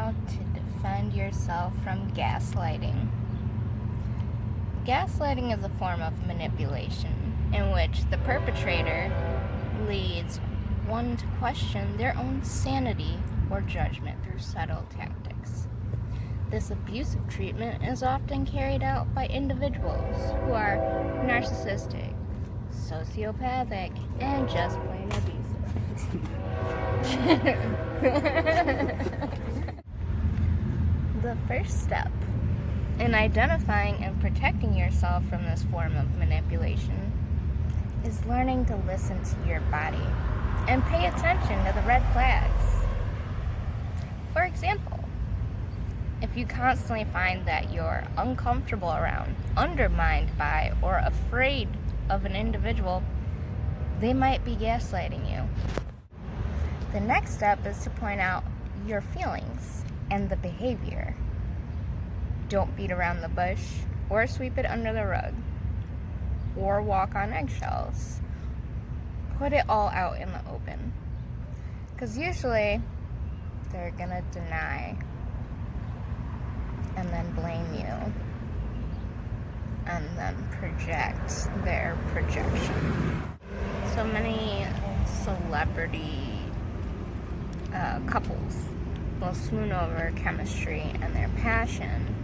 how to defend yourself from gaslighting. Gaslighting is a form of manipulation in which the perpetrator leads one to question their own sanity or judgment through subtle tactics. This abusive treatment is often carried out by individuals who are narcissistic, sociopathic, and just plain abusive. The first step in identifying and protecting yourself from this form of manipulation is learning to listen to your body and pay attention to the red flags. For example, if you constantly find that you're uncomfortable around, undermined by, or afraid of an individual, they might be gaslighting you. The next step is to point out your feelings and the behavior. Don't beat around the bush or sweep it under the rug or walk on eggshells. Put it all out in the open. Because usually they're gonna deny and then blame you and then project their projection. So many celebrity couples will swoon over chemistry and their passion,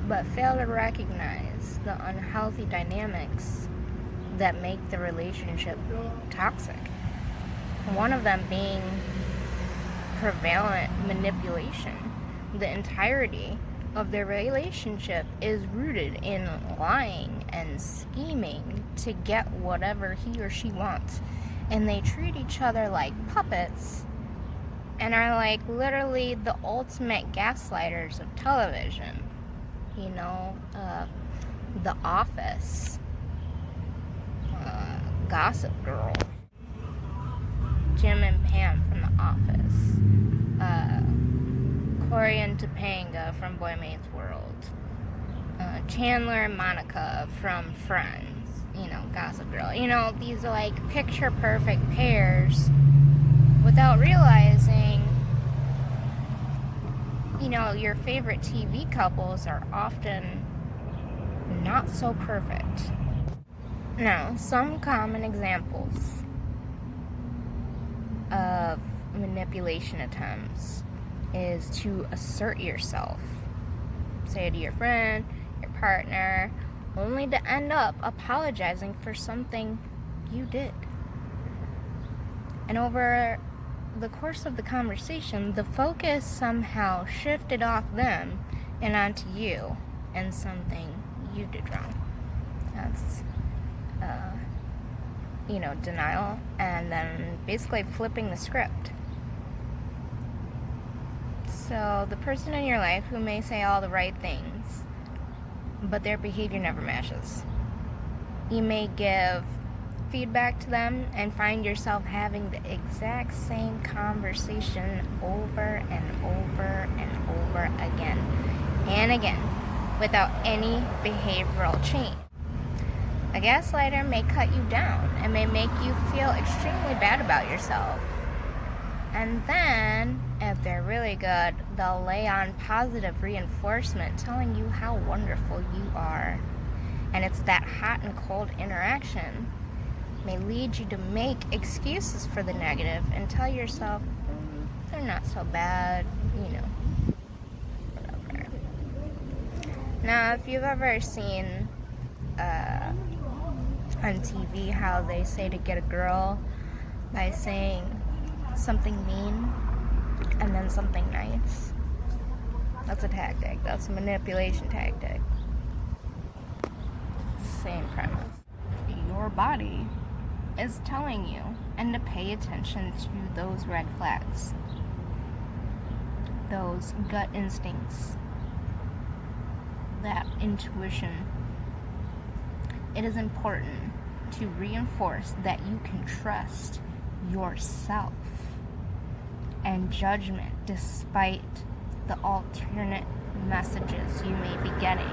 but fail to recognize the unhealthy dynamics that make the relationship toxic. One of them being prevalent manipulation. The entirety of their relationship is rooted in lying and scheming to get whatever he or she wants. And they treat each other like puppets and are like literally the ultimate gaslighters of television. You know, The Office, Gossip Girl, Jim and Pam from The Office, Corey and Topanga from Boy Meets World, Chandler and Monica from Friends, you know, Gossip Girl. You know, these are like picture perfect pairs without realizing, you know, your favorite TV couples are often not so perfect. Now, some common examples of manipulation attempts is to assert yourself. Say to your friend, your partner, only to end up apologizing for something you did. And over the course of the conversation, the focus somehow shifted off them and onto you and something you did wrong. That's, denial, and then basically flipping the script. So the person in your life who may say all the right things, but their behavior never matches. You may give feedback to them and find yourself having the exact same conversation over and over and over again and again without any behavioral change. A gaslighter may cut you down and may make you feel extremely bad about yourself. And then, if they're really good, they'll lay on positive reinforcement telling you how wonderful you are. And it's that hot and cold interaction may lead you to make excuses for the negative and tell yourself, they're not so bad, whatever. Now, if you've ever seen on TV how they say to get a girl by saying something mean and then something nice, that's a tactic. That's a manipulation tactic. Same premise. Your body is telling you and to pay attention to those red flags, those gut instincts, that intuition. It is important to reinforce that you can trust yourself and judgment despite the alternate messages you may be getting.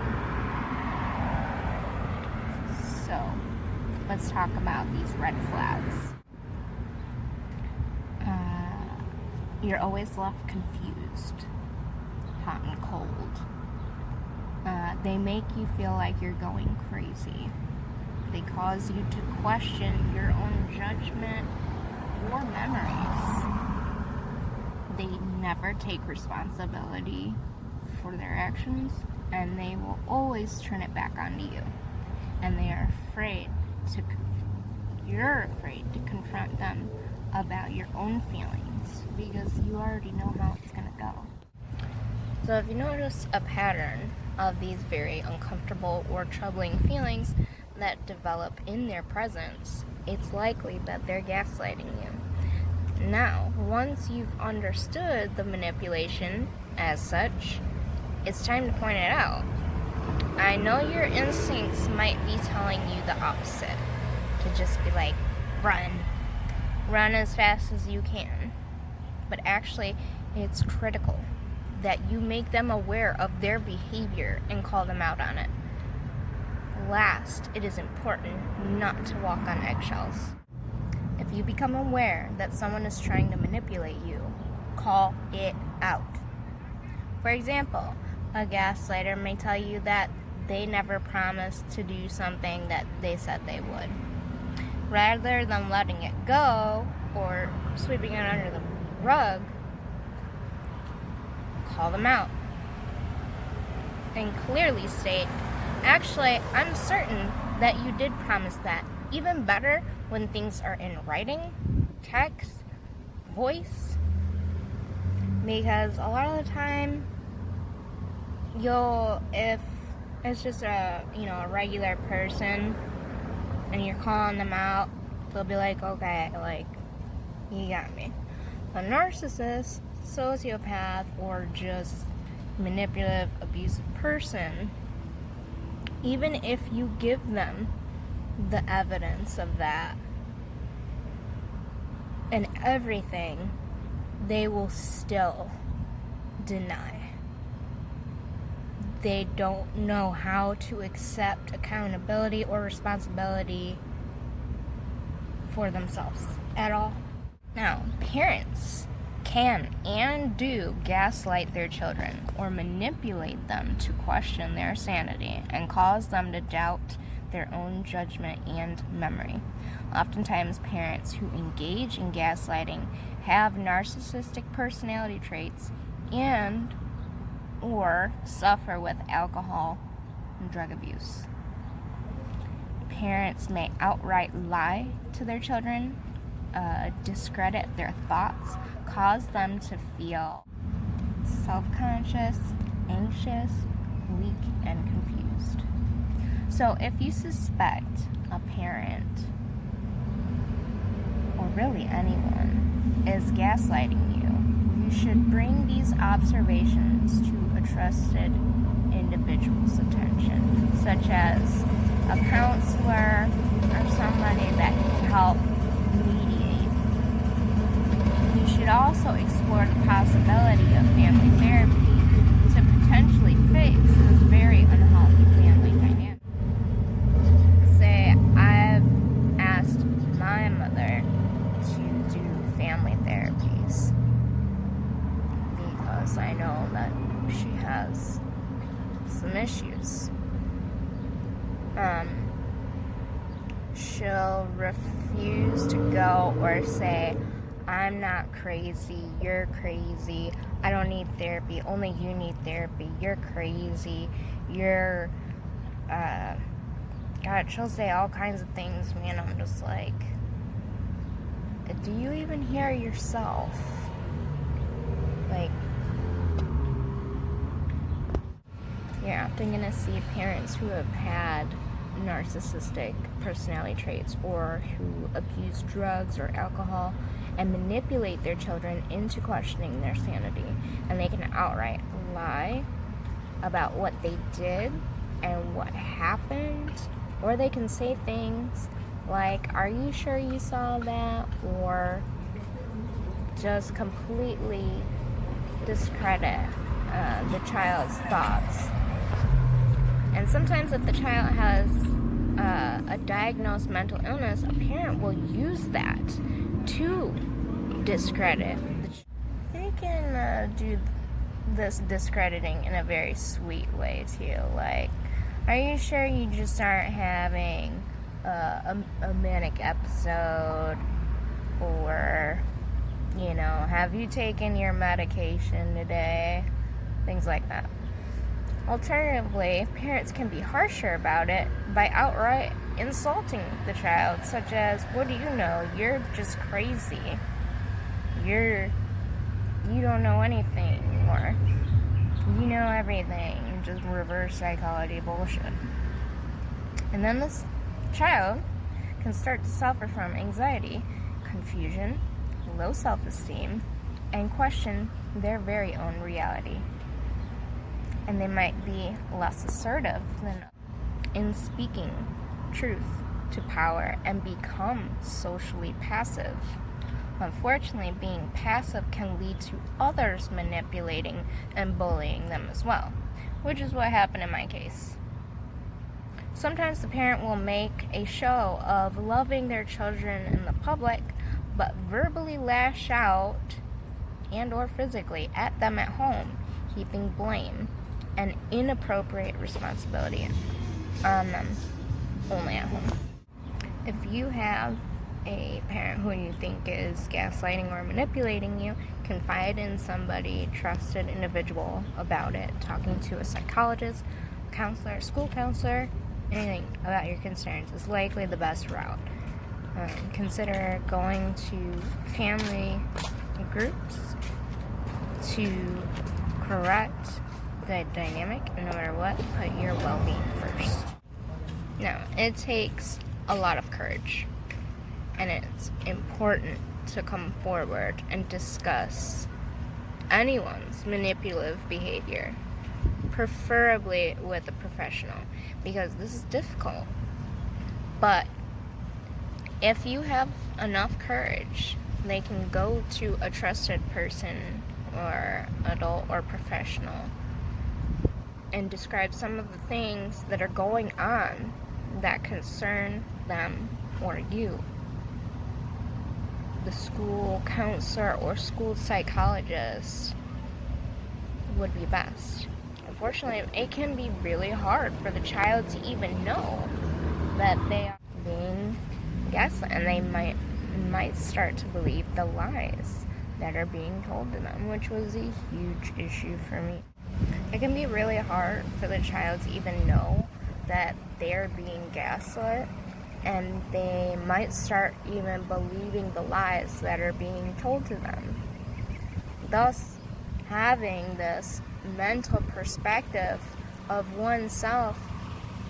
So, let's talk about these red flags. You're always left confused. hot and cold. They make you feel like you're going crazy. They cause you to question your own judgment or memories. They never take responsibility for their actions, and they will always turn it back onto you. And they are you're afraid to confront them about your own feelings because you already know how it's going to go. So if you notice a pattern of these very uncomfortable or troubling feelings that develop in their presence, it's likely that they're gaslighting you. Now, once you've understood the manipulation as such, it's time to point it out. I know your instincts might be telling you the opposite, to just be like, run as fast as you can. But actually, it's critical that you make them aware of their behavior and call them out on it. Last, it is important not to walk on eggshells. If you become aware that someone is trying to manipulate you, call it out. For example, a gaslighter may tell you that they never promised to do something that they said they would. Rather than letting it go or sweeping it under the rug, call them out and clearly state, actually, I'm certain that you did promise that. Even better when things are in writing, text, voice, because a lot of the time, if it's just a regular person and you're calling them out, they'll be like, okay, like, you got me. A narcissist, sociopath, or just manipulative, abusive person, even if you give them the evidence of that and everything, they will still deny. They don't know how to accept accountability or responsibility for themselves at all. Now, parents can and do gaslight their children or manipulate them to question their sanity and cause them to doubt their own judgment and memory. Oftentimes, parents who engage in gaslighting have narcissistic personality traits and or suffer with alcohol and drug abuse. Parents may outright lie to their children, discredit their thoughts, cause them to feel self-conscious, anxious, weak, and confused. So if you suspect a parent, or really anyone, is gaslighting you, you should bring these observations to a trusted individual's attention, such as a counselor or somebody that can help mediate. You should also explore the possibility of family therapy to potentially fix this very unhealthy family dynamic. Say, I've asked my mother to do family therapies because I know that she has some issues. She'll refuse to go or say, I'm not crazy, you're crazy, I don't need therapy, only you need therapy, you're crazy, you're, God, she'll say all kinds of things to me, and I'm just like, do you even hear yourself? Like, you're often going to see parents who have had narcissistic personality traits or who abuse drugs or alcohol and manipulate their children into questioning their sanity. And they can outright lie about what they did and what happened, or they can say things like, are you sure you saw that? Or just completely discredit the child's thoughts. And sometimes if the child has a diagnosed mental illness, a parent will use that to discredit. They can do this discrediting in a very sweet way too. Like, are you sure you just aren't having a manic episode? Or, have you taken your medication today? Things like that. Alternatively, parents can be harsher about it by outright insulting the child, such as, what do you know? You're just crazy. You don't know anything, or you know everything. Just reverse psychology bullshit. And then this child can start to suffer from anxiety, confusion, low self-esteem, and question their very own reality. And they might be less assertive than in speaking truth to power and become socially passive. Unfortunately, being passive can lead to others manipulating and bullying them as well, which is what happened in my case. Sometimes the parent will make a show of loving their children in the public, but verbally lash out and or physically at them at home, heaping blame and inappropriate responsibility on them only at home. If you have a parent who you think is gaslighting or manipulating you, confide in somebody, trusted individual about it, talking to a psychologist, counselor, school counselor, anything about your concerns is likely the best route. Consider going to family groups to correct the dynamic, and no matter what, put your well-being first. Now, it takes a lot of courage, and it's important to come forward and discuss anyone's manipulative behavior, preferably with a professional, because this is difficult. But if you have enough courage, they can go to a trusted person or adult or professional and describe some of the things that are going on that concern them or you. The school counselor or school psychologist would be best. Unfortunately, it can be really hard for the child to even know that they are being gaslit, and they might start to believe the lies that are being told to them, which was a huge issue for me. It can be really hard for the child to even know that they're being gaslit, and they might start even believing the lies that are being told to them, thus having this mental perspective of oneself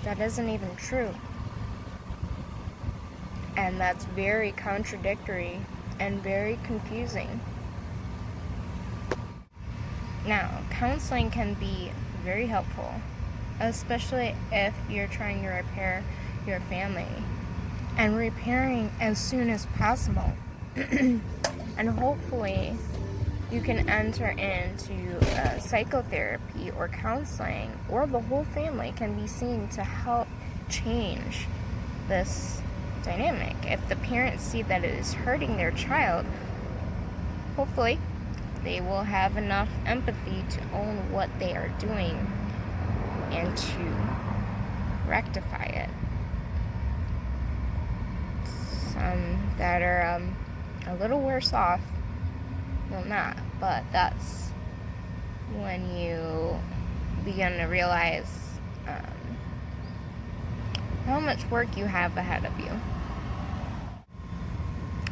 that isn't even true. And that's very contradictory and very confusing. Now, counseling can be very helpful, especially if you're trying to repair your family, and repairing as soon as possible. And hopefully you can enter into psychotherapy or counseling, or the whole family can be seen to help change this dynamic. If the parents see that it is hurting their child, hopefully they will have enough empathy to own what they are doing and to rectify it. Some that are a little worse off will not, but that's when you begin to realize how much work you have ahead of you.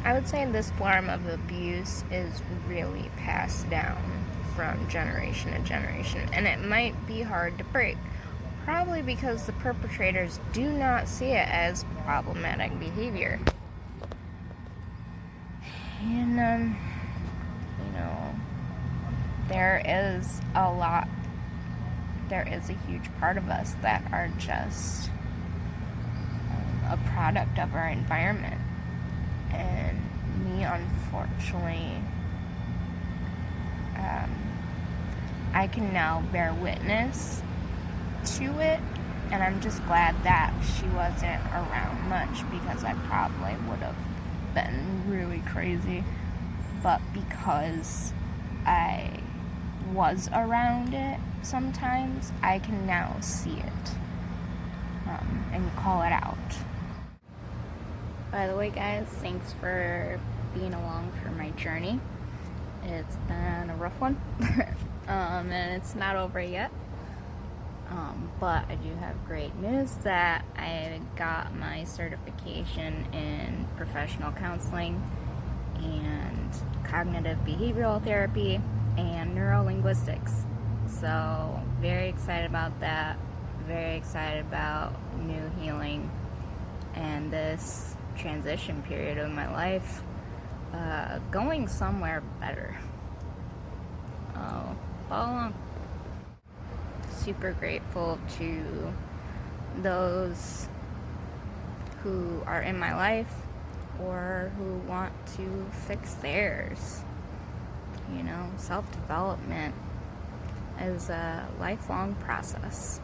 I would say this form of abuse is really passed down from generation to generation, and it might be hard to break, probably because the perpetrators do not see it as problematic behavior. And there is a huge part of us that are just a product of our environment. And me, unfortunately, I can now bear witness to it, and I'm just glad that she wasn't around much, because I probably would have been really crazy. But because I was around it sometimes, I can now see it and call it out. By the way, guys, thanks for being along for my journey. It's been a rough one, and it's not over yet. But I do have great news that I got my certification in professional counseling and cognitive behavioral therapy and neurolinguistics. So very excited about that. Very excited about new healing and this transition period of my life going somewhere better. Follow along. Super grateful to those who are in my life or who want to fix theirs. You know, self-development is a lifelong process.